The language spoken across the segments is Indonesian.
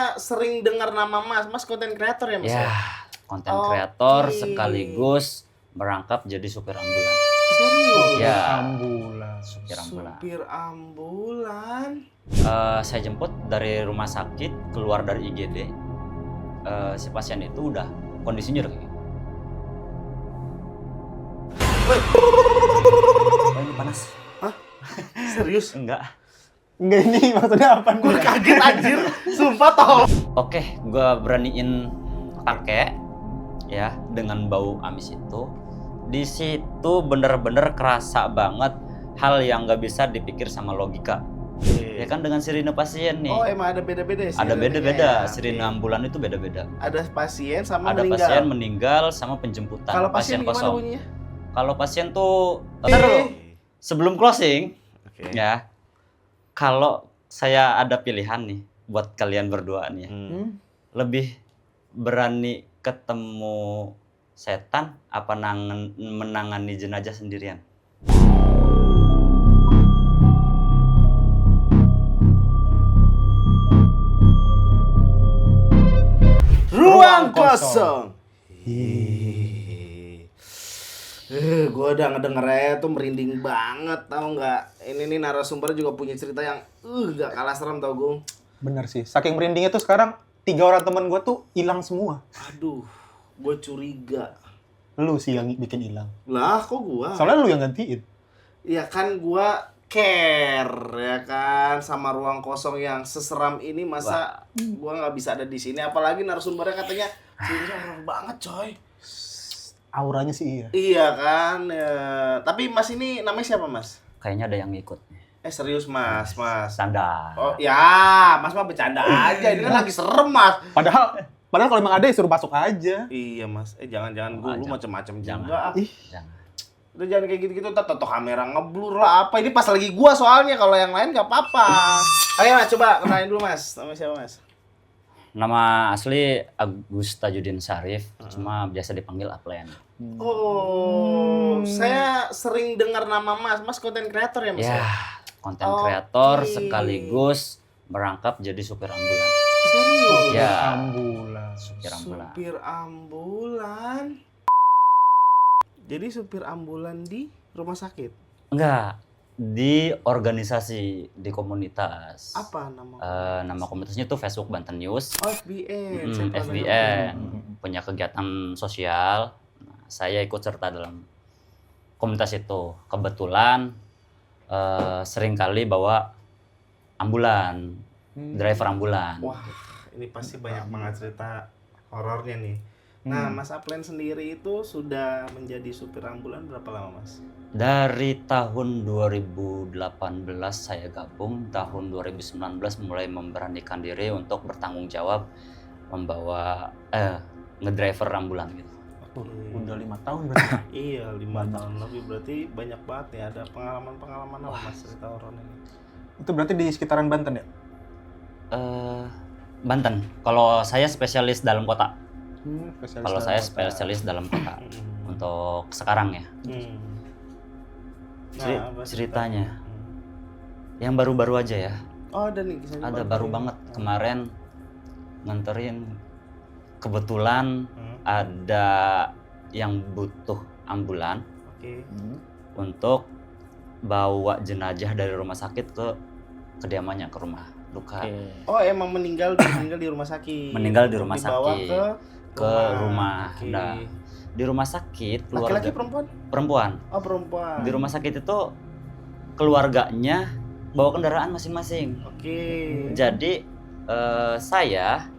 saya sering dengar nama Mas konten kreator ya Mas? Ya, konten kreator sekaligus merangkap jadi supir ambulan. Serius? Ya, Ambulan. supir ambulan. Supir ambulan. Saya jemput dari rumah sakit, keluar dari IGD. Si pasien itu udah kondisinya udah kayak gitu. Oh, ini panas. Hah? Serius? Enggak. Enggak, ini maksudnya apa Gue nih? kaget anjir. Sumpah toh. Oke, gue beraniin pakai ya dengan bau amis itu. Di situ bener-bener kerasa banget hal yang nggak bisa dipikir sama logika. Ya kan dengan sirine pasien nih. Oh emang ada beda-beda sih? Ada beda-beda, Ya, sirine ambulan itu beda-beda. ada pasien sama Ada meninggal. pasien meninggal sama penjemputan. Kalau pasien gimana kosong. bunyinya? Kalau pasien tuh bentar dulu. Sebelum closing, Oke. ya. Kalau saya ada pilihan nih buat kalian berdua nih. Lebih berani ketemu setan apa menangani jenazah sendirian? Ruang kosong. Gue udah ngedengernya tuh merinding banget, tau nggak? Ini nih narasumber juga punya cerita yang gak kalah serem tau Gung. Bener sih. Saking merindingnya tuh sekarang 3 orang temen gue tuh hilang semua. Aduh, gue curiga. Lu sih yang bikin hilang. Lah, kok gua? Soalnya lu yang gantiin. Ya kan gua care ya kan sama ruang kosong yang seseram ini, masa gua nggak bisa ada di sini, apalagi narasumbernya katanya cerita horor banget coy. Auranya sih iya. Iya kan ya. Tapi Mas ini namanya siapa Mas? Kayaknya ada yang ngikut. Serius Mas. Standar. Oh ya, Mas mah bercanda aja, ini kan lagi serem Mas. Padahal kalau emang ada ya suruh masuk aja. Iya Mas, jangan Oh, lu jangan. macem-macem Jangan. juga. Ih, Jangan. Udah jangan kayak gitu-gitu, tato kamera ngeblur lah apa. Ini pas lagi gua soalnya, kalau yang lain gak apa-apa. Ayo Mas, coba kenalin dulu Mas. Nama siapa Mas? Nama asli Agus Tajudin Syarif, cuma biasa dipanggil Aplen. Oh, saya sering dengar nama Mas konten kreator ya Mas? Ya, konten kreator sekaligus merangkap jadi supir ambulan. Serius? Ya, ambulan. supir ambulan. Supir ambulan. Jadi supir ambulan di rumah sakit? Enggak, di organisasi, di komunitas. Apa nama? Nama komunitasnya tuh Facebook Banten News. Oh, FBN. Saya pernah FBN dengar. punya kegiatan sosial. Nah, saya ikut serta dalam komunitas itu. Kebetulan seringkali bawa ambulan, driver ambulan. Wah, ini pasti banyak banget cerita horornya nih. Nah, Mas Aplen sendiri itu sudah menjadi supir ambulan berapa lama, Mas? Dari tahun 2018 saya gabung, tahun 2019 mulai memberanikan diri untuk bertanggung jawab membawa ngedriver ambulan gitu. Udah 5 tahun berarti. Iya, 5 tahun lebih, berarti banyak banget ya. Ada pengalaman-pengalaman apa Mas cerita horornya ini? Itu berarti di sekitaran Banten ya? Banten. Kalau saya spesialis dalam kota. Spesialis Kalau dalam saya kota. spesialis dalam kota. Untuk sekarang ya. Apa Ceritanya yang baru-baru aja ya. Oh, ada nih kisahnya. Ada baru banget kemarin nganterin, kebetulan ada yang butuh ambulan Oke. untuk bawa jenazah dari rumah sakit ke kediamannya, ke rumah duka. Oh, emang meninggal di rumah sakit. Meninggal di rumah Dibawa sakit. ke rumah. Oke. Nah, di rumah sakit keluarga Laki-laki perempuan? perempuan. Oh, perempuan. Di rumah sakit itu keluarganya bawa kendaraan masing-masing. Oke. Jadi saya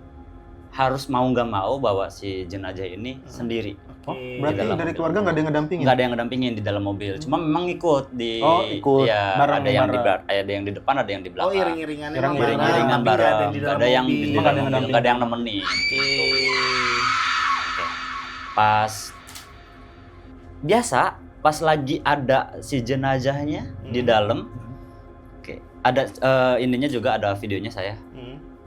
harus mau nggak mau bawa si jenazah ini sendiri. Oh, Oke. berarti Di dalam dari mobil. keluarga nggak ada yang ngedampingin? Nggak ada yang ngedampingin di dalam mobil. Cuma memang ikut di. Oh, ikut. Ya, Bareng, ada yang di bareng. ada yang di depan, ada yang di Oh, belakang. iring-iringannya Iring- emang Iring-iringan bareng, tapi nggak bareng. di Nggak dalam ada yang mobil. di Nggak dalam ada yang mobil, ngedampingin. nggak ada yang nemenin. Oke. Pas biasa, pas lagi ada si jenazahnya di dalam. Oke, ada ininya juga, ada videonya saya.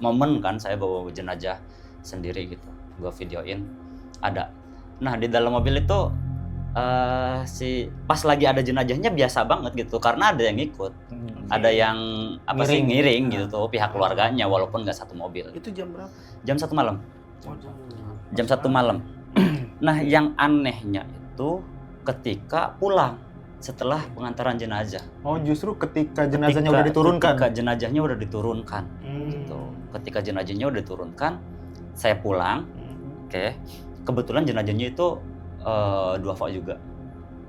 Momen kan saya bawa jenazah sendiri gitu, gua videoin ada. Nah, di dalam mobil itu pas lagi ada jenazahnya biasa banget gitu karena ada yang ikut. Ada yang ngiring gitu tuh pihak keluarganya walaupun nggak satu mobil. Itu jam berapa? Jam 1 malam. Waduh. Jam 1 malam. Nah, yang anehnya itu ketika pulang setelah pengantaran jenazah. Oh, justru ketika jenazahnya udah diturunkan. Ketika jenazahnya udah diturunkan. Hmm. Gitu. Ketika jenazahnya udah diturunkan, saya pulang. Oke. Kebetulan jenazahnya itu duafa juga.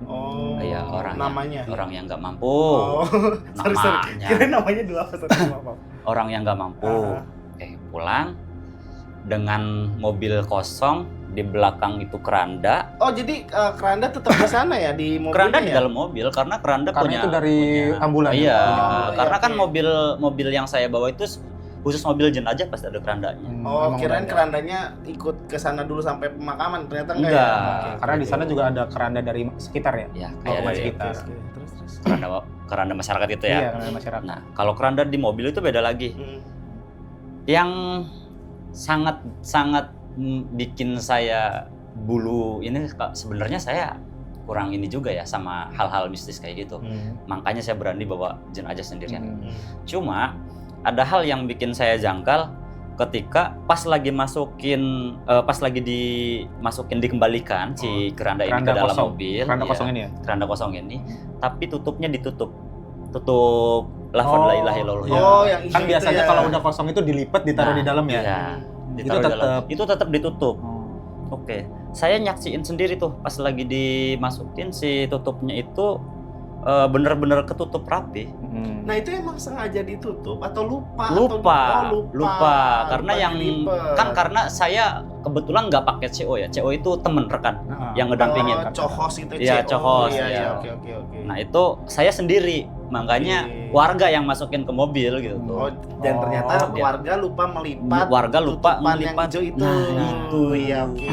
Oh, Iya, namanya. Orang yang nggak mampu. Oh, sorry. Namanya. Kira namanya dua apa? Maaf. Orang yang nggak mampu. Oke, pulang dengan mobil kosong, di belakang itu keranda. Oh, jadi keranda tetap di sana ya di mobil? Keranda di dalam mobil karena keranda Karena punya itu dari ambulan. Iya, Oh, karena iya, kan oke. mobil yang saya bawa itu khusus mobil jenazah pasti ada kerandanya. Oh, Memang kirain udah ada. kerandanya ikut ke sana dulu sampai pemakaman, ternyata enggak Enggak. ya? Oke, karena di sana juga ada keranda dari sekitar ya. Ya, Oh, kayak dari sekitar. Terus. keranda masyarakat itu Iya, ya. keranda masyarakat. Nah, kalau keranda di mobil itu beda lagi. Hmm. Yang sangat bikin saya bulu ini sebenarnya saya kurang ini juga ya sama hal-hal mistis kayak gitu. Makanya saya berani bawa jenazah sendirian. Cuma ada hal yang bikin saya janggal ketika pas lagi dikembalikan si keranda ini ke Keranda dalam kosong. mobil. Keranda ya, kosong ini ya. keranda kosong ini, tapi tutupnya tutup lafaz Oh. la ilaha illallah. Oh, yang Kan itu biasanya ya. kalau udah kosong itu dilipat ditaruh Nah, di dalam ya. Iya, Itu ditaruh di dalam. tetap. Itu tetap ditutup. Oh. Oke, saya nyaksiin sendiri tuh pas lagi dimasukin si tutupnya itu bener-bener ketutup rapi. Nah, itu emang sengaja ditutup atau lupa? Lupa, atau, lupa. Karena yang dilipet. karena saya kebetulan nggak pakai CO ya. CO itu temen rekan yang ngedampingin. cohos itu Iya, CO. cohos, Iya, iya. iya, oke. Nah itu saya sendiri, makanya Oke. warga yang masukin ke mobil gitu Oh, tuh. dan ternyata iya. warga lupa melipat Warga lupa tutupan yang melipat. hijau itu. Nah, itu. Iya, oke.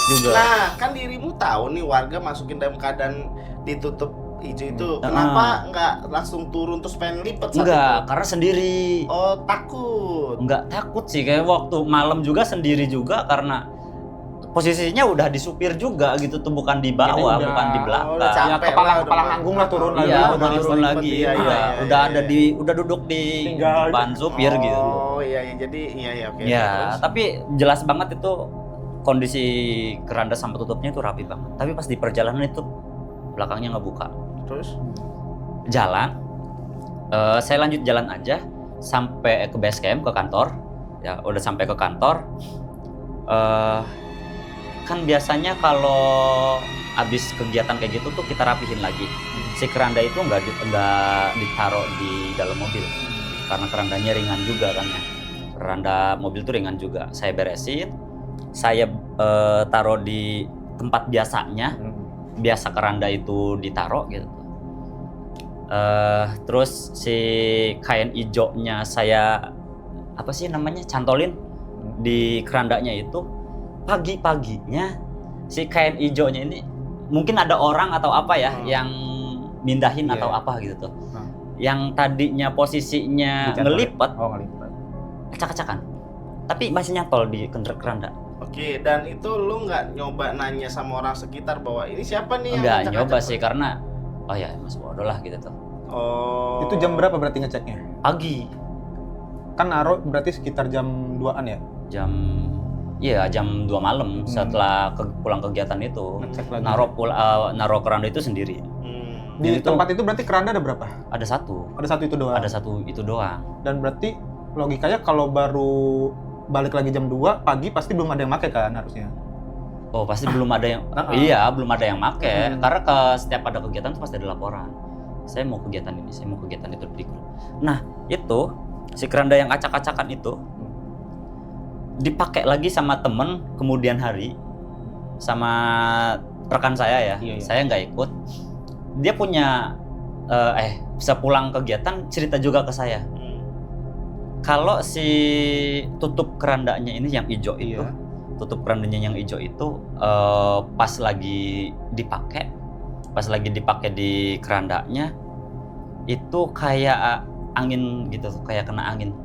Juga. Nah, kan dirimu tahu nih warga masukin dalam keadaan ditutup hijau itu. Kenapa nggak langsung turun terus pengen lipet saat Enggak, itu? karena sendiri. Oh, takut. Enggak takut sih, kayak waktu malam juga sendiri juga karena posisinya udah di supir juga gitu tuh, bukan di bawah, Jadi bukan di udah belakang. capek Ya, kepala lah, kepala udah nanggung lah turun lagi. Iya, udah udah turun turun lipet, lagi. iya, udah iya, udah iya, ada iya. udah duduk di Tinggal depan supir gitu. Oh, iya, jadi iya, oke. Ya, terus. tapi jelas banget itu kondisi keranda sama tutupnya itu rapi banget. Tapi pas di perjalanan itu belakangnya nggak buka. Terus? Jalan, saya lanjut jalan aja sampai ke base camp, ke kantor. Ya, udah sampai ke kantor. Kan biasanya kalau habis kegiatan kayak gitu tuh kita rapihin lagi. Si keranda itu nggak ditaruh di dalam mobil karena kerandanya ringan juga kan ya. Keranda mobil tuh ringan juga. Saya beresin, saya taruh di tempat biasanya. Biasa keranda itu ditaruh gitu. Terus si kain hijaunya saya cantolin di kerandanya itu. Pagi-paginya si kain hijaunya ini mungkin ada orang atau apa ya yang mindahin atau apa gitu tuh. Yang tadinya posisinya ngelipat, ngelipat. acak-acakan. Tapi masih nyantol di keranda. Oke, dan itu lu nggak nyoba nanya sama orang sekitar bahwa ini siapa nih yang Enggak acak-acak? nyoba sih karena oh ya mas bodoh lah gitu tuh. Oh. Itu jam berapa berarti ngeceknya? Pagi Kan naruh berarti sekitar jam 2-an ya? jam 2 malam setelah pulang kegiatan itu. Ngecek lagi. Naruh keranda itu sendiri. Di Jadi tempat itu berarti keranda ada berapa? Ada satu. Ada satu itu doang. Ada satu itu doang. Dan berarti logikanya kalau baru balik lagi jam 2 pagi pasti belum ada yang pakai kan harusnya. Oh pasti belum ada yang iya belum ada yang make karena setiap ada kegiatan tuh pasti ada laporan. Saya mau kegiatan ini, saya mau kegiatan itu di grup. Nah itu si keranda yang acak-acakan itu dipakai lagi sama temen kemudian hari sama rekan saya ya. Iya. Saya nggak ikut. Dia punya sepulang kegiatan cerita juga ke saya. Kalau si tutup kerandanya ini yang hijau itu, tutup kerandanya yang hijau itu pas lagi dipakai di kerandanya itu kayak angin gitu, kayak kena angin.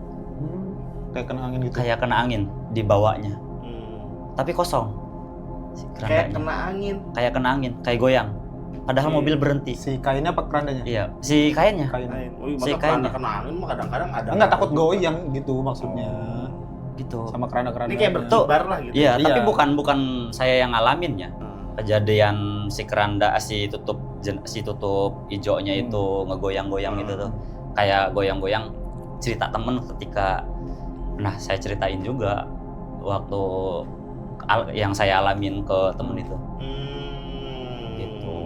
Kayak kena angin gitu. Kayak kena angin di bawahnya. Tapi kosong. Kayak kena angin. Kayak kena angin, kayak goyang. Padahal mobil berhenti. Si kainnya apa kerandanya? Iya, si kainnya. Kain. Wih, Si masa kainnya. kena angin mah kadang-kadang ada. Enggak takut goyang gitu maksudnya. Gitu. Sama keranda-keranda. Ini kayak berkibar lah gitu. Iya, tapi Iya. bukan saya yang ngalamin ya. Hmm. Kejadian si keranda si tutup hijaunya itu ngegoyang-goyang gitu tuh. Kayak goyang-goyang cerita temen ketika saya ceritain juga waktu yang saya alamin ke temen itu. Gitu.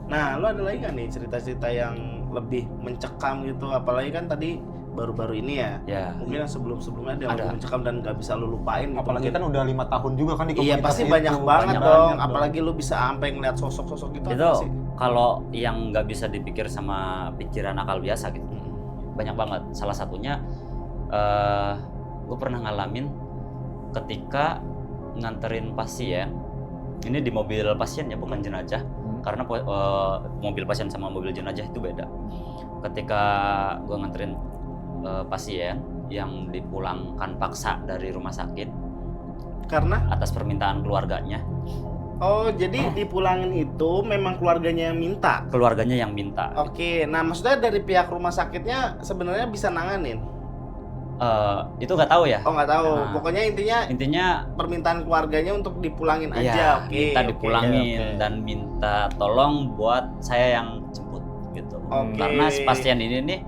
Nah, lu ada lagi kan nih cerita-cerita yang lebih mencekam gitu, apalagi kan tadi baru-baru ini ya. Ya. Mungkin yang sebelum-sebelumnya ada yang Ada. lebih mencekam dan gak bisa lu lupain gitu. Apalagi Mungkin. kan udah 5 tahun juga kan di Iya komunitas pasti itu. banyak banget Banyak dong, banget apalagi lu bisa sampai ngeliat sosok-sosok gitu Itu apa sih? kalau yang nggak bisa dipikir sama pikiran akal biasa gitu. Hmm. Banyak banget. Salah satunya gue pernah ngalamin ketika nganterin pasien. Ini di mobil pasien ya, bukan jenazah. Karena mobil pasien sama mobil jenazah itu beda. Ketika gue nganterin pasien yang dipulangkan paksa dari rumah sakit Karena? atas permintaan keluarganya. Oh, jadi dipulangin itu memang keluarganya yang minta? Keluarganya yang minta. Oke, nah maksudnya dari pihak rumah sakitnya sebenarnya bisa nanganin? Itu nggak tahu ya. Oh nggak tahu, Nah. pokoknya intinya permintaan keluarganya untuk dipulangin Iya, aja, oke. minta oke, dipulangin oke. dan minta tolong buat saya yang jemput gitu. Oke. Karena si pasien ini nih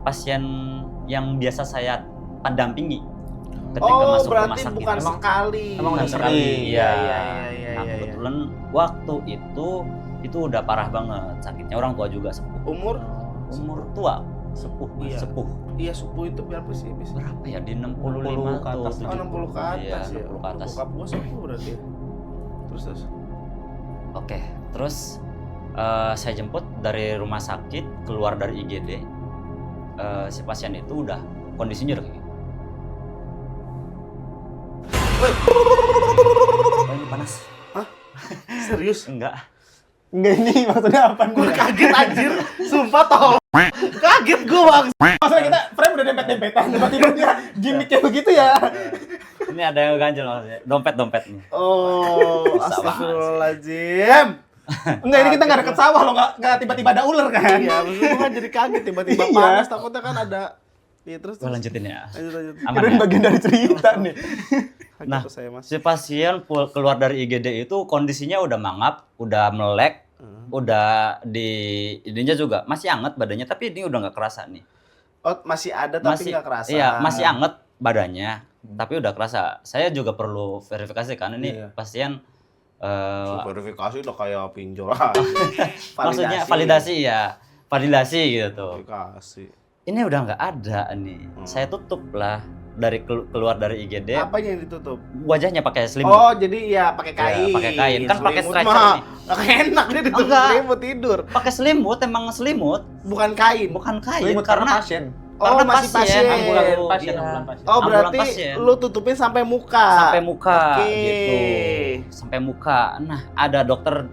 pasien yang biasa saya pendampingi ketika Oh, masuk rumah berarti sakit. bukan sekali. emang udah Bukan sering. sekali. Iya, Iya. iya, iya, Nah, iya. kebetulan waktu itu udah parah banget sakitnya, orang tua juga sepuh. Umur? Umur tua, sepuh, Iya. sepuh. Iya, subuh itu berapa sih? Bisa? Berapa ya? Di 65 ke atas. tuh. Oh, 60 ke atas Iya, ya. 60 ke atas. Bokap gua subuh berarti. Terus. Oke, terus saya jemput dari rumah sakit, keluar dari IGD. Si pasien itu udah kondisinya udah kayak gitu. Oh, ini panas. Serius? Enggak. Enggak, ini maksudnya apa? Gua kaget anjir. Sumpah tol. Kaget gua, Bang. Maksudnya kita frame udah dempet-dempetan, tiba-tiba dia gimmicknya begitu ya. Ini ada yang ganjel maksudnya. Dompet nih. Oh, Sama. astagfirullahaladzim. Enggak, ini kita nggak deket sawah loh, nggak tiba-tiba ada ular kan? Iya, maksudnya gua kan jadi kaget tiba-tiba Iya. panas, takutnya kan ada. Iya, terus. Gua lanjutin ya. Lanjut. Aman Kirain ya? bagian dari cerita nih. Nah, Kaget saya, Mas. Si pasien keluar dari IGD itu kondisinya udah mangap, udah melek, udah di ininya juga masih anget badannya, tapi ini udah nggak kerasa nih. Oh, masih ada tapi nggak kerasa. Iya, masih anget badannya, tapi udah kerasa. Saya juga perlu verifikasi kan ini Iya. pasien Verifikasi udah kayak pinjol aja. maksudnya validasi ya, validasi gitu. Verifikasi. Ini udah nggak ada nih. Saya tutup lah dari keluar dari IGD, Apanya yang ditutup? wajahnya pakai selimut. Oh, jadi ya pakai kain. Iya, pakai kain. Kan pakai Selimut stretcher mah nih. nggak enak dia ditutup Enggak. selimut tidur. Pakai selimut, emang selimut, Bukan kain. bukan kain. Selimut karena pasien. Oh, karena masih pasien. Ambulan Iya. pasien, ambulan pasien. Oh, Ambulan berarti pasien. lu tutupin sampai muka. sampai muka Oke. gitu, sampai muka. Nah, ada dokter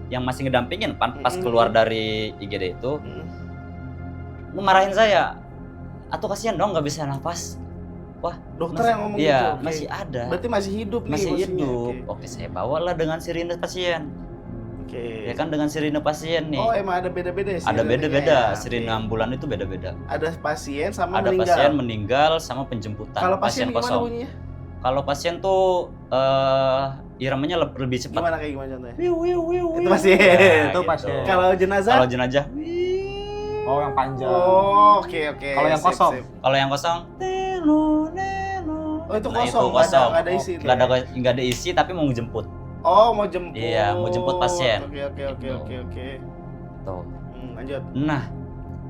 yang masih ngedampingin pas Mm-mm. keluar dari IGD itu Hmm. memarahin saya. Atau kasihan dong nggak bisa nafas. Dokter yang ngomong Iya, gitu. Oke. masih ada. Berarti masih hidup nih Masih maksudnya. hidup. Oke, saya bawalah dengan sirine pasien. Oke. Ya kan dengan sirine pasien nih. Oh, emang ada beda-beda ya? Ada sirinenya? beda-beda, Oke. sirine ambulan itu beda-beda. Ada pasien sama Ada meninggal. pasien meninggal sama penjemputan. Kalau pasien gimana kosong. bunyinya? Kalau pasien tuh iramanya lebih cepat. Gimana kayak gimana contohnya? Wiu, wiu, wiu, Itu wiu. pasien. Ya, Itu pasien. Kalau jenazah? Kalau jenazah, Oh, yang panjang. Oh, oke oke. Kalau yang Sip, kosong? sip. kalau yang kosong, neno, neno. Oh, itu Nah, kosong, nggak ada isi. Nggak ada isi tapi mau jemput. Oh, mau jemput. Iya, mau jemput pasien. Oke oke oke Gitu. oke. Tuh. Lanjut. Nah,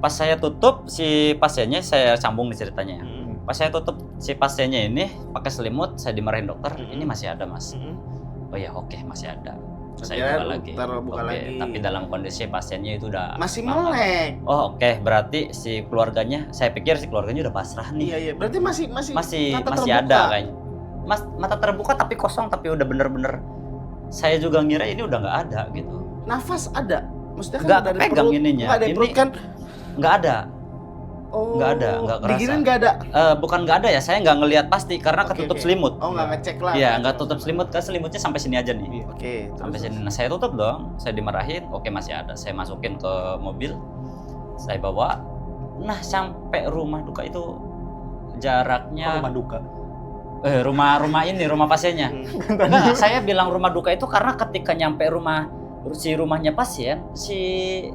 pas saya tutup si pasiennya, saya sambung nih ceritanya. Hmm. Pas saya tutup si pasiennya ini pakai selimut, saya dimarahin dokter. Mm-mm. Ini masih ada mas. Hmm. Oh ya oke masih ada. Saya Akhirnya buka lagi. ntar buka Oke, lagi. tapi dalam kondisi pasiennya itu udah Masih mangap. melek. Oh oke, berarti si keluarganya, saya pikir si keluarganya udah pasrah Iya nih. iya. Berarti masih Masih mata masih terbuka. ada kayaknya. Mata terbuka tapi kosong, tapi udah bener-bener. Saya juga ngira ini udah nggak ada gitu. Nafas ada. Maksudnya kan Nggak dari kepegang perut. ininya. Nggak ada Ini- perut kan. Nggak ada. Oh, Nggak ada, nggak kerasa. Diginin nggak ada? Bukan nggak ada ya, saya nggak ngelihat pasti karena Oke, ketutup oke. selimut. Oh, nggak ngecek lah. Iya, nggak tutup selimut, kan selimutnya sampai sini aja nih. Iya. Oke, Sampai terus. sini. Nah, saya tutup dong, saya dimarahin. Oke, masih ada. Saya masukin ke mobil, saya bawa. Nah, sampai rumah duka itu jaraknya Rumah duka. rumah ini, rumah pasiennya. Hmm. Enggak, saya bilang rumah duka itu karena ketika nyampe rumahnya pasien, si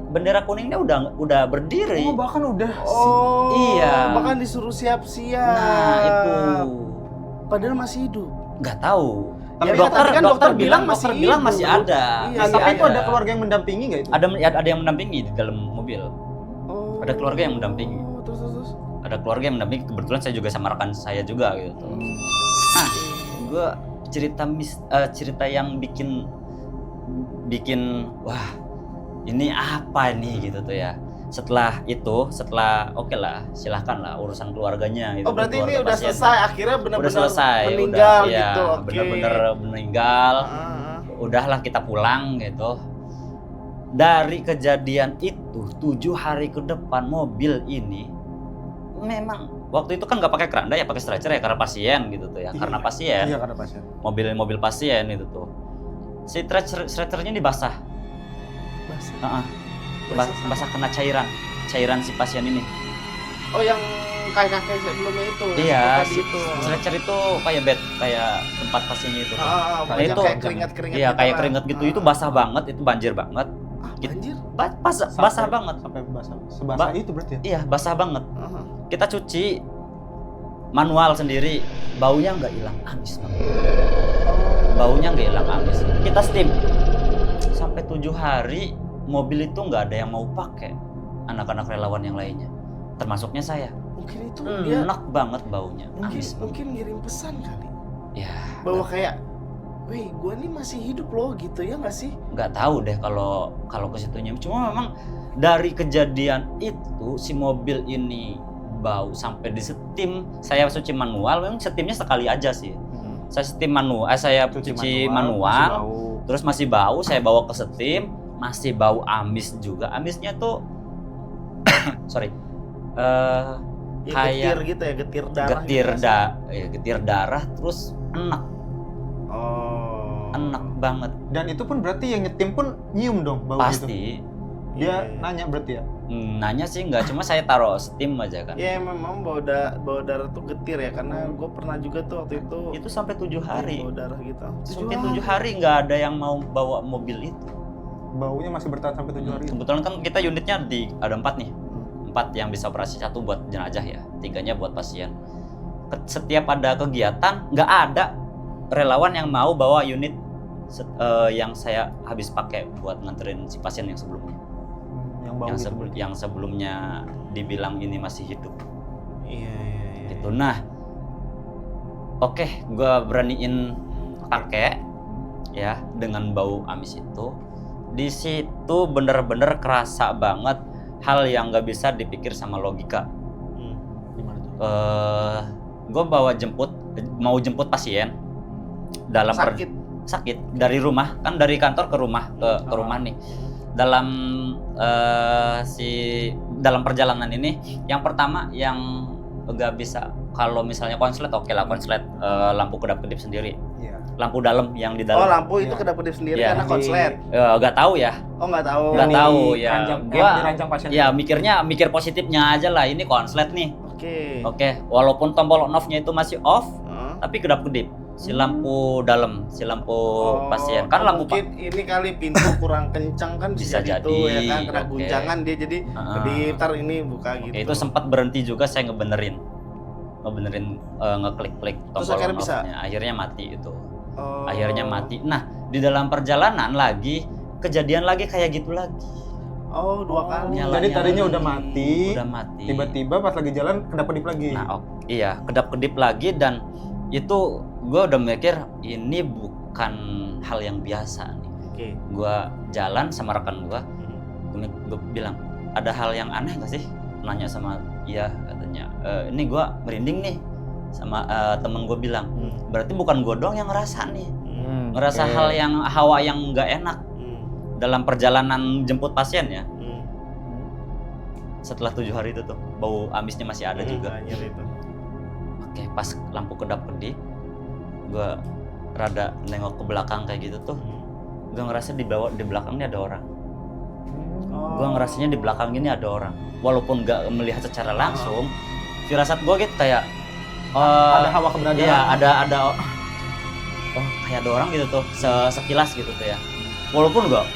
bendera kuningnya udah berdiri. Oh, bahkan udah. Oh, Iya. bahkan disuruh siap-siap. Nah, itu Padahal masih hidup. nggak tahu. Tapi Dokter bilang masih hidup. ada. Iya, Nah, tapi itu ada. ada keluarga yang mendampingi nggak itu? Ada yang mendampingi di dalam mobil. Oh. Ada keluarga yang mendampingi. Terus. Ada keluarga yang mendampingi, kebetulan saya juga sama rekan saya juga gitu. Nah, gue cerita yang bikin wah, ini apa nih gitu tuh ya. Setelah oke lah, silahkan lah urusan keluarganya gitu. Oh, berarti ini keluarga udah pasien. selesai, akhirnya benar-benar Udah selesai, meninggal udah, gitu. ya, Oke. bener-bener meninggal. Udahlah kita pulang gitu. Dari kejadian itu 7 hari ke depan mobil ini memang waktu itu kan nggak pakai keranda ya, pakai stretcher ya karena pasien gitu tuh ya. Iya. Karena pasien, Iya, karena pasien. mobil pasien itu tuh. Si stretchernya dibasah. Basah. Basah kena cairan si pasien ini. Oh, yang kayak sebelumnya itu. Iya, seperti itu. stretcher itu kayak bed, kayak tempat pasiennya itu. Nah, itu kayak keringat-keringat. Iya, kayak lah. keringat gitu. Itu basah banget, itu banjir banget. Banjir. Basah banget. Sampai basah. Sebasah itu berarti ya? Iya, basah banget. Aha. Kita cuci manual sendiri, baunya nggak hilang amis banget. Baunya nggak hilang amis. Kita steam sampai 7 hari, mobil itu nggak ada yang mau pakai. Anak-anak relawan yang lainnya, termasuknya saya. Mungkin itu dia Enak banget baunya, amis banget. mungkin ngirim pesan kali. Ya, Bahwa kayak, weh, gua nih masih hidup loh gitu ya nggak sih? nggak tahu deh kalau ke situnya. Cuma memang dari kejadian itu si mobil ini bau sampai disetim. Saya cuci manual, memang setimnya sekali aja sih. Saya setim manual, saya cuci manual, terus masih bau. Saya bawa ke setim, masih bau amis juga. Amisnya tuh, sorry, Ya, kayak getir gitu ya, getir darah. getir darah, terus enak Oh. banget. Dan itu pun berarti yang nyetim pun nyium dong bau itu. Pasti. Dia Iya. nanya berarti ya? Nanya sih nggak, cuma saya taruh steam aja kan. Ya memang bau darah tuh getir ya, karena gue pernah juga tuh waktu itu. Itu sampai 7 hari. Bau darah gitu. Sampai 7 hari nggak ada yang mau bawa mobil itu. Baunya masih bertahan sampai 7 hari. Kebetulan kan kita unitnya ada 4 nih. 4 yang bisa operasi, 1 buat jenazah ya, 3-nya buat pasien. Setiap ada kegiatan nggak ada relawan yang mau bawa unit yang saya habis pakai buat nganterin si pasien yang sebelumnya. Yang bau gitu. Yang sebelumnya dibilang ini masih hidup. Iya. Gitu. Nah, oke, gue beraniin pakai ya dengan bau amis itu. Di situ bener-bener kerasa banget hal yang nggak bisa dipikir sama logika. Gimana tuh? Gue mau jemput pasien dalam sakit dari rumah, kan dari kantor ke rumah ke rumah nih. Dalam perjalanan ini, yang pertama yang nggak bisa, kalau misalnya konslet oke lah, konslet lampu kedap-kedip sendiri, Iya. lampu dalam yang di Oh, dalam. lampu itu Iya. kedap-kedip sendiri Iya. karena konslet. Nggak tahu ya, Oh, nggak tahu. nggak Yang tahu di ya. yang dirancang pasien. Ya mikir positifnya aja lah, ini konslet nih. Oke. Oke, walaupun tombol on-off-nya itu masih off, Heeh. tapi kedap-kedip. Si lampu dalam, si lampu Oh, pasien. Kan lampu mungkin ini kali pintu kurang kencang kan Bisa bisa jadi, gitu ya kan, kena oke. guncangan dia jadi ntar ini buka gitu. Oke, itu sempat berhenti juga, saya ngebenerin ngeklik-klik Terus tombol akhirnya on bisa? off-nya. Akhirnya mati itu. Oh. Akhirnya mati. Nah, di dalam perjalanan lagi kejadian lagi kayak gitu lagi. Oh, 2 kali. Nyala. Jadi tadinya lagi. udah mati. Udah mati. Tiba-tiba pas lagi jalan kedap-kedip lagi. Nah, iya, kedap-kedip lagi, dan itu gue udah mikir ini bukan hal yang biasa nih. Oke. Gue jalan sama rekan gue bilang, ada hal yang aneh gak sih? Nanya sama iya, katanya. Ini gue merinding nih, sama temen gue bilang, berarti bukan gue doang yang ngerasa nih, ngerasa oke. hal yang hawa yang nggak enak Hmm. dalam perjalanan jemput pasien ya. setelah 7 hari itu tuh bau amisnya masih ada juga. Anjir itu. Oke, pas lampu kedap-kedip, gue rada nengok ke belakang kayak gitu tuh, gue ngerasa di belakang ini ada orang. Gue ngerasanya di belakang ini ada orang, walaupun gak melihat secara langsung, firasat gue gitu kayak Ada hawa keberadaan. iya ada kayak ada orang gitu tuh sekilas gitu tuh ya, walaupun enggak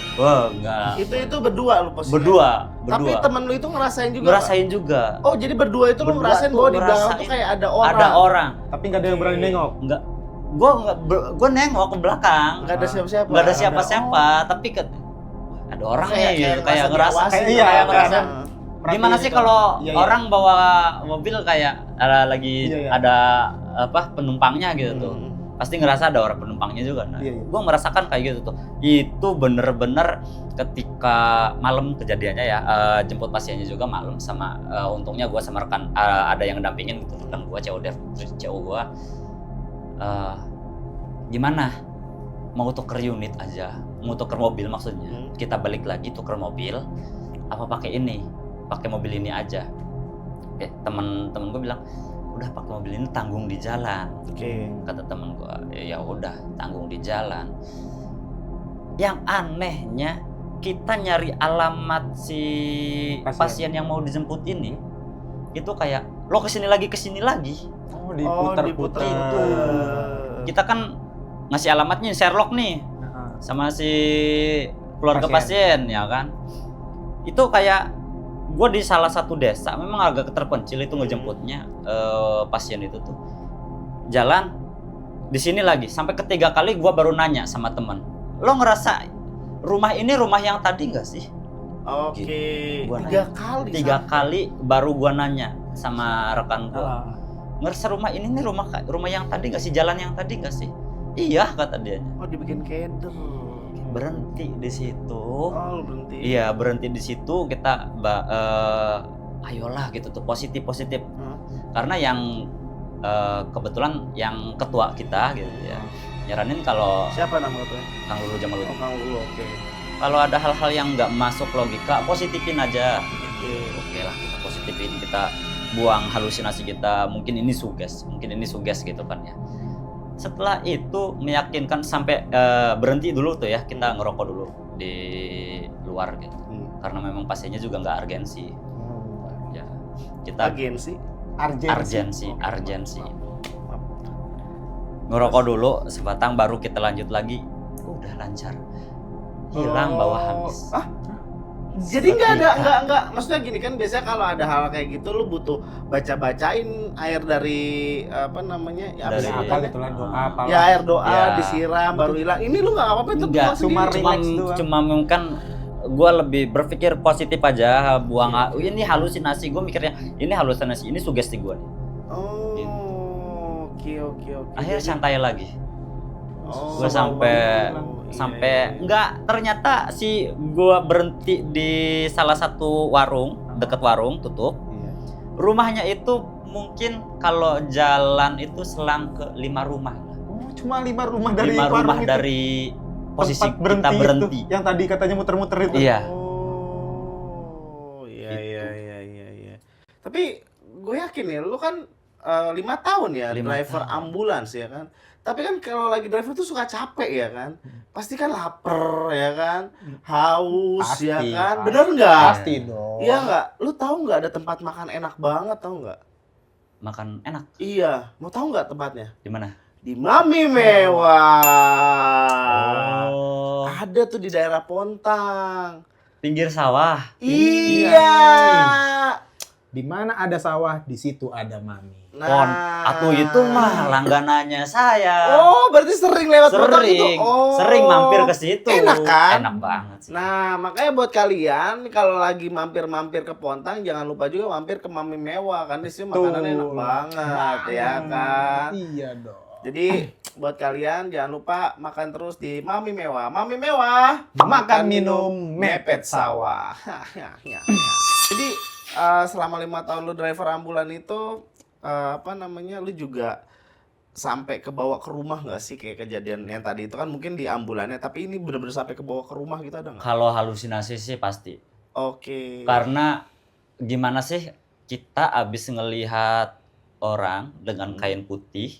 Itu berdua lu posisinya. berdua Tapi temen lu itu ngerasain juga. ngerasain juga. Oh, jadi berdua itu lu Berdua ngerasain tuh bahwa di belakang ngerasain. tuh kayak ada orang. Ada orang, Tapi nggak ada yang berani nengok. enggak, gue nengok ke belakang, Enggak ada siapa-siapa. nggak ada siapa-siapa, tapi ada orang nih gitu, kayak ngerasa diawasin, Iya, kayak ngerasa. gimana sih Perhatiin kalau gitu. Iya, iya. orang bawa mobil kayak lagi Iya, iya. ada penumpangnya gitu tuh, Hmm. pasti ngerasa ada orang penumpangnya juga. Nah, Iya, iya. gue merasakan kayak gitu tuh. Itu bener-bener ketika malam kejadiannya ya, jemput pasiennya juga malam sama untungnya gue sama rekan ada yang dampingin gitu, rekan gue cowok gue. Gimana? Mau tuker unit aja, mau tuker mobil maksudnya. Kita balik lagi tuker mobil, apa pakai ini? Pakai mobil ini aja. Oke, temen gue bilang, udah pakai mobil ini tanggung di jalan. Oke. Kata temen gue, ya udah tanggung di jalan. Yang anehnya kita nyari alamat si pasien yang mau dijemput ini, itu kayak lo kesini lagi. Oh, diputer-puter. itu. Kita kan ngasih alamatnya Sherlock nih sama si keluarga pasien ya kan. Itu kayak gue di salah satu desa, memang agak terpencil itu ngejemputnya pasien itu tuh. Jalan di sini lagi, sampai ketiga kali gue baru nanya sama teman, lo ngerasa rumah ini rumah yang tadi nggak sih? Oke. Gua Tiga kali. 3 kali baru gue nanya sama rekan gue, ngerasa rumah ini nih rumah yang tadi nggak sih, jalan yang tadi nggak sih? Iya kata dia. Oh, dibikin keder. Berhenti di situ. Oh, lu berhenti. Iya, berhenti di situ. Kita ayolah gitu tuh, positif. Karena yang kebetulan yang ketua kita gitu ya, nyaranin kalau Siapa nama ketuanya? Kang Lulu Jamaluddin, Oh, Kang Lulu. Oke. kalau ada hal-hal yang nggak masuk logika, positifin aja. Oke. Oke lah, kita positifin, kita buang halusinasi kita. Mungkin ini suges gitu kan ya. Setelah itu meyakinkan sampai berhenti dulu tuh ya, kita ngerokok dulu di luar gitu. Karena memang pasiennya juga nggak urgensi. Ya, kita Agensi. urgensi. Ngerokok dulu sebatang, baru kita lanjut lagi. Udah lancar. Hilang bau amis. Jadi nggak, maksudnya gini kan, biasanya kalau ada hal kayak gitu lu butuh bacain air dari apa namanya? Ya, Dari apa Apa sih? gitu lah, doa apa. Ya, air doa Ya. disiram baru hilang. Ini lu nggak apa-apa itu Enggak, buang sendiri. cuma mungkin gue lebih berpikir positif aja, buang ini halusinasi. Gue mikirnya ini halusinasi, ini sugesti gue nih. Oh, oke. Akhirnya Jadi- santai lagi. Oh, Gue sampai iya. enggak, ternyata si gue berhenti di salah satu warung, deket warung tutup. Rumahnya itu mungkin kalau jalan itu selang ke 5 rumah. Oh, cuma 5 rumah dari 5 rumah warung itu. dari posisi Tempat kita berhenti. Itu, yang tadi katanya muter-muter itu. Iya. Oh, iya. Tapi gue yakin ya, lu kan 5 tahun ya 5 driver tahun. ambulans ya kan. Tapi kan kalau lagi driver tuh suka capek ya kan. Pasti kan lapar ya kan, haus Pasti, ya kan. pasti. Bener nggak? Pasti dong. Iya nggak? Lu tahu nggak ada tempat makan enak banget, tahu nggak? Makan enak. Iya, mau tahu nggak tempatnya? Di mana? Di Mami Mewah. Oh, Ada tuh di daerah Pontang. pinggir sawah. Iya. Di mana ada sawah, di situ ada mami. Atuh itu mah langganannya saya. Oh, berarti sering lewat Pontang itu. Sering, Oh. sering mampir ke situ. Enak kan? Enak banget sih. Nah, makanya buat kalian kalau lagi mampir-mampir ke Pontang, jangan lupa juga mampir ke Mami Mewah kan, di sini makanannya enak banget ya kan. Iya dong. Jadi buat kalian jangan lupa makan terus di Mami Mewah. Mami Mewah, Makan, minum, mepet sawah. Jadi selama 5 tahun lu driver ambulan itu lu juga sampai kebawa ke rumah nggak sih, kayak kejadian yang tadi itu kan mungkin di ambulannya, tapi ini benar-benar sampai kebawa ke rumah gitu, ada nggak? Kalau halusinasi sih pasti. Oke. Karena gimana sih kita abis ngelihat orang dengan kain putih,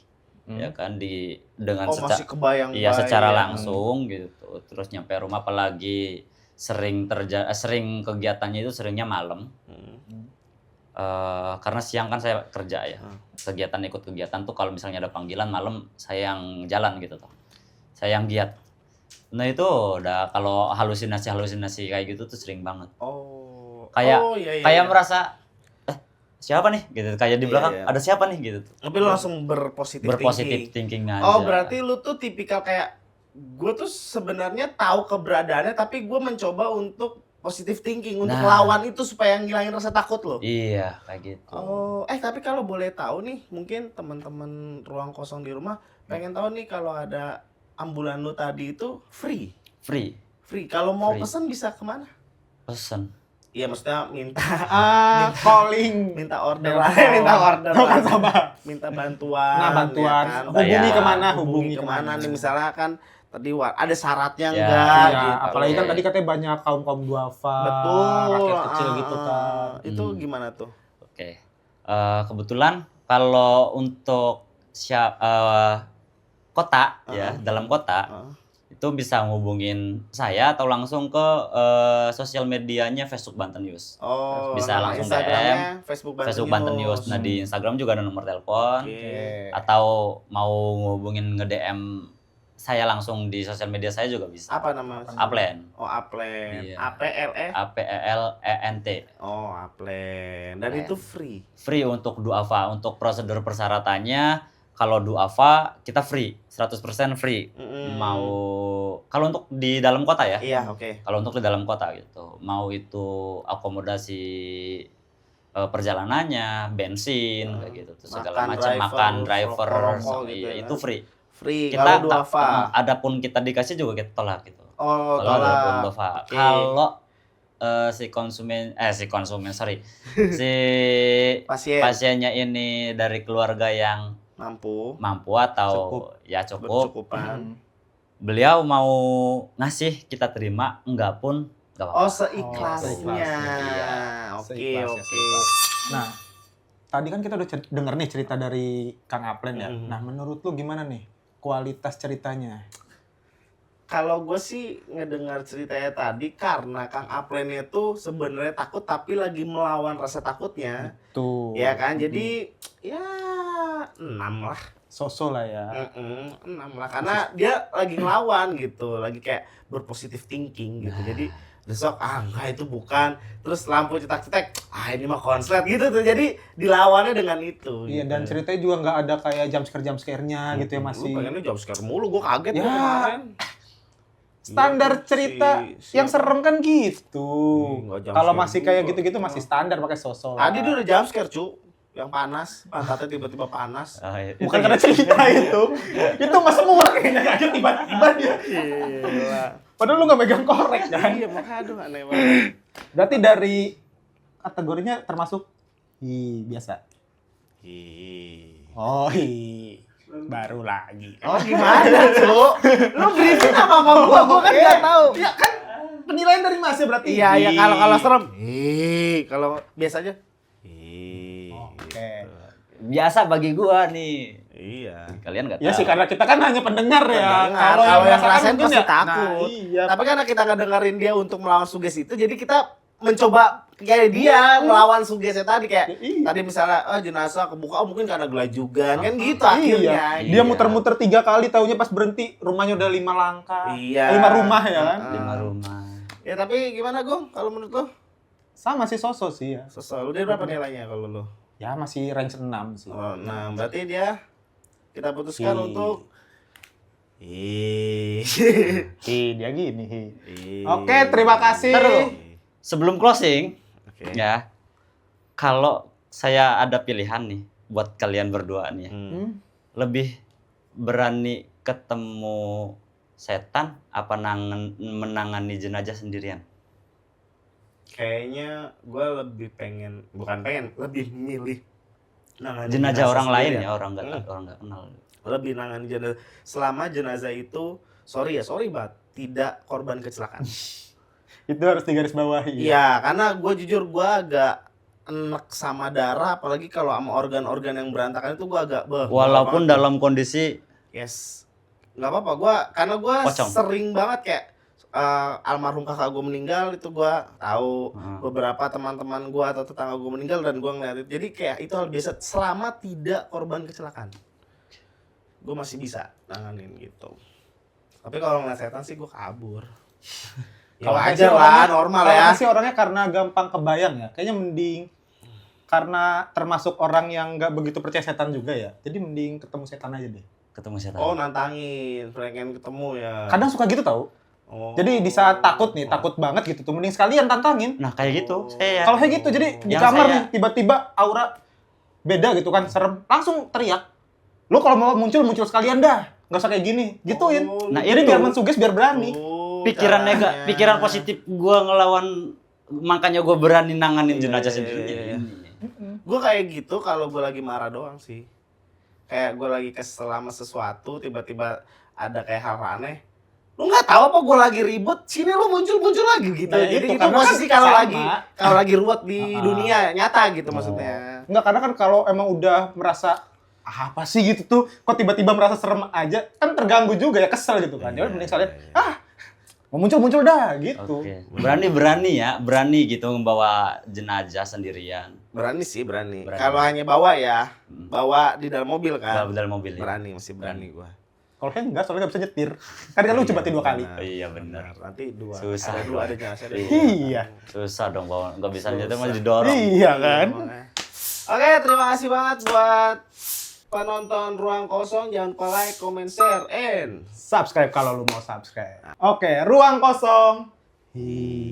ya kan, dengan Oh, masih kebayang. iya secara langsung gitu. Terus nyampe rumah, apalagi sering kegiatannya itu seringnya malam. Karena siang kan saya kerja ya. Ikut kegiatan tuh kalau misalnya ada panggilan malam saya yang jalan gitu tuh. Saya yang giat. Nah itu udah kalau halusinasi kayak gitu tuh sering banget. Oh. Kayak iya. merasa siapa nih gitu. Kayak di belakang Iya. ada siapa nih gitu tuh. Tapi lu langsung berpositif Thinking aja. Oh, berarti lu tuh tipikal kayak gue tuh sebenarnya tahu keberadaannya tapi gue mencoba untuk positive thinking untuk lawan itu supaya ngilangin rasa takut lo. Iya, kayak gitu. Oh, tapi kalau boleh tahu nih, mungkin teman-teman ruang kosong di rumah pengen tahu nih kalau ada ambulan lu tadi itu free. Free. Kalau mau Free. pesen bisa kemana? Pesen. Iya, maksudnya minta calling. minta order Telepon. lah, minta order. Bukan sama. Minta bantuan. Nah, bantuan. ya kan? Hubungi Iya. kemana? Hubungi kemana nih, misalnya kan tadi ada syaratnya Ya. enggak Iya, gitu. apalagi kan tadi katanya banyak kaum duafa, Betul. rakyat kecil gitu kan. Itu gimana tuh? Oke. Kebetulan kalau untuk kota ya, dalam kota itu bisa ngubungin saya atau langsung ke sosial medianya Facebook Banten News. Oh, Bisa nama langsung Instagramnya Facebook Banten News. Nah, di Instagram juga ada nomor telepon. Oke. Atau mau ngubungin nge-DM saya langsung di sosial media saya juga bisa. Apa nama? Aplen. Oh, Aplen. Iya. APLE. APELENT. Oh, Aplen. Dan Aplen. itu free. Free untuk duafa. Untuk prosedur persyaratannya, kalau duafa kita free, 100% free. Mau kalau untuk di dalam kota ya? Iya, oke. Kalau untuk di dalam kota gitu. Mau itu akomodasi perjalanannya, bensin kayak gitu, terus segala macam, makan, driver, rokok gitu ya. itu free. Free Kita kalau duafa. adapun kita dikasih juga kita tolak gitu. Oh, Kalau adapun tolak. duafa. Oke. Kalau si Pasien pasiennya ini dari keluarga yang mampu, atau ya cukup, bercukupan. beliau mau ngasih kita terima, enggak pun enggak apa-apa. Oh, seikhlasnya. Iya. Oke, Seikhlasnya, oke. seikhlasnya. Nah, tadi kan kita udah denger nih cerita dari Kang Aplen ya. Mhm. Nah, menurut lu gimana nih kualitas ceritanya? Kalau gue sih ngedengar ceritanya tadi karena Kang Aplennya tuh sebenarnya takut tapi lagi melawan rasa takutnya. Tuh. Ya kan? Jadi ya 6 lah. Sosok lah ya. 6 lah karena dia lagi ngelawan gitu, lagi kayak berpositif thinking gitu. Jadi besok enggak itu bukan, terus lampu cetak-cetak ini mah konslet gitu tuh, jadi dilawannya dengan itu. Iya, gitu. dan ceritanya juga nggak ada kayak jump-scare-nya gitu ya, masih. Lu pengennya jump scare mulu, gue kaget Ya, gua kemarin. standar Gitu, cerita yang serem kan gitu. Nggak jump Kalau scare masih kayak juga. gitu-gitu masih standar pakai sosok. Tadi dia udah jump scare, cu. Yang panas, pantatnya tiba-tiba panas. Bukan karena cerita itu. Itu mas semua kayaknya kaget tiba-tiba dia. Gila. Padahal lu nggak megang korek kan. Iya, makanya aduh aneh banget. Berarti dari kategorinya termasuk biasa. Oh, baru lagi. Oh, gimana, cu? Lu briefing sama gua kan nggak tahu. Ya kan penilaian dari Mas ya berarti. Iya, kalau serem. Kalau biasa aja. Oke. Biasa bagi gua nih. Iya. Kalian enggak tahu. Ya sih karena kita kan hanya pendengar ya. Kalau yang ngerasain mungkin pasti ya- takut. Nah, iya. Tapi karena kita ngedengerin dia untuk melawan sugesti itu, jadi kita mencoba kayak dia melawan sugesti tadi kayak Iya. tadi misalnya jenazah kebuka mungkin karena gelajugan kan gitu akhirnya. Iya. Dia muter-muter 3 kali, taunya pas berhenti rumahnya udah 5 langkah. Iya. 5 rumah ya kan. 5 rumah. Ya tapi gimana Gong kalau menurut lo? Sama sih sosok sih ya. Sosok lu dia berapa nilainya kalau lo? Ya masih range 6 sih. Oh, nah berarti dia kita putuskan untuk Dia gini. Oke, terima kasih. Ntar dulu. Sebelum closing, Oke. ya. Kalau saya ada pilihan nih buat kalian berdua nih. Lebih berani ketemu setan apa menangani jenazah sendirian? Kayaknya gue lebih lebih milih nanganin Jenazah orang lain sendirian. ya, orang nggak kenal. Lebih nanganin jenazah selama jenazah itu sorry banget tidak korban kecelakaan. Itu harus digarisbawahi. Iya, karena gue jujur gue agak enek sama darah, apalagi kalau sama organ-organ yang berantakan itu gue agak Walaupun dalam kondisi yes, nggak apa-apa. Karena gue Pocong. sering banget kayak almarhum kakak gue meninggal itu gue tahu, beberapa teman-teman gue atau tetangga gue meninggal dan gue ngeliat itu. Jadi kayak itu hal biasa selama tidak korban kecelakaan, gue masih bisa nanganin gitu. Tapi kalau ngeliat setan sih gue kabur. Ya Kalau wajar lah, normal ya. Kalau sih orangnya karena gampang kebayang ya. Kayaknya mending karena termasuk orang yang nggak begitu percaya setan juga ya. Jadi mending ketemu setan aja deh. ketemu setan. Oh, nantangin, pengen ketemu ya. Kadang suka gitu tau. Oh. Jadi di saat takut banget gitu tuh, mending sekalian tantangin. Nah, kayak gitu. Saya Kalau kayak gitu, jadi di Yang kamar saya- nih tiba-tiba aura beda gitu kan, serem, langsung teriak. Lo kalau mau muncul sekalian dah, nggak usah kayak gini, gituin. Oh, Nah, Jadi itu biar mensuges, biar berani. pikiran caranya. pikiran positif gua ngelawan, makanya gua berani nanganin Iya, jenazah iya, sendiri. iya, iya. Ini. Gue kayak gitu kalau gue lagi marah doang sih. Kayak gue lagi kesel sama sesuatu, tiba-tiba ada kayak hal aneh. Lu nggak tahu apa gue lagi ribut, sini lu muncul lagi gitu. Nah, Jadi itu itu karena posisi kan kalau sama. lagi ruwet di dunia nyata gitu maksudnya. Enggak, karena kan kalau emang udah merasa apa sih gitu tuh, kok tiba-tiba merasa serem aja, kan terganggu juga ya, kesel gitu kan. Jadi mending sekalian, mau muncul dah gitu. Oke. Berani gitu membawa jenazah sendirian. Berani sih, berani. Berani. Kalau hanya bawa ya, bawa di dalam mobil kan. Dalam mobil. Ya. Berani, masih berani gue. Kalau kayak enggak, soalnya nggak bisa nyetir. Kan lu coba 2 kali. Iya benar. Nanti dua. Susah. Ada dua ada jenazah. ada dua. Iya. Susah dong bawa, nggak bisa nyetir Susah. masih didorong. Iya kan? Makanya. Oke, terima kasih banget buat penonton Ruang Kosong. Jangan lupa like, comment, share, and Subscribe kalau lu mau subscribe. Oke, ruang kosong. Hi.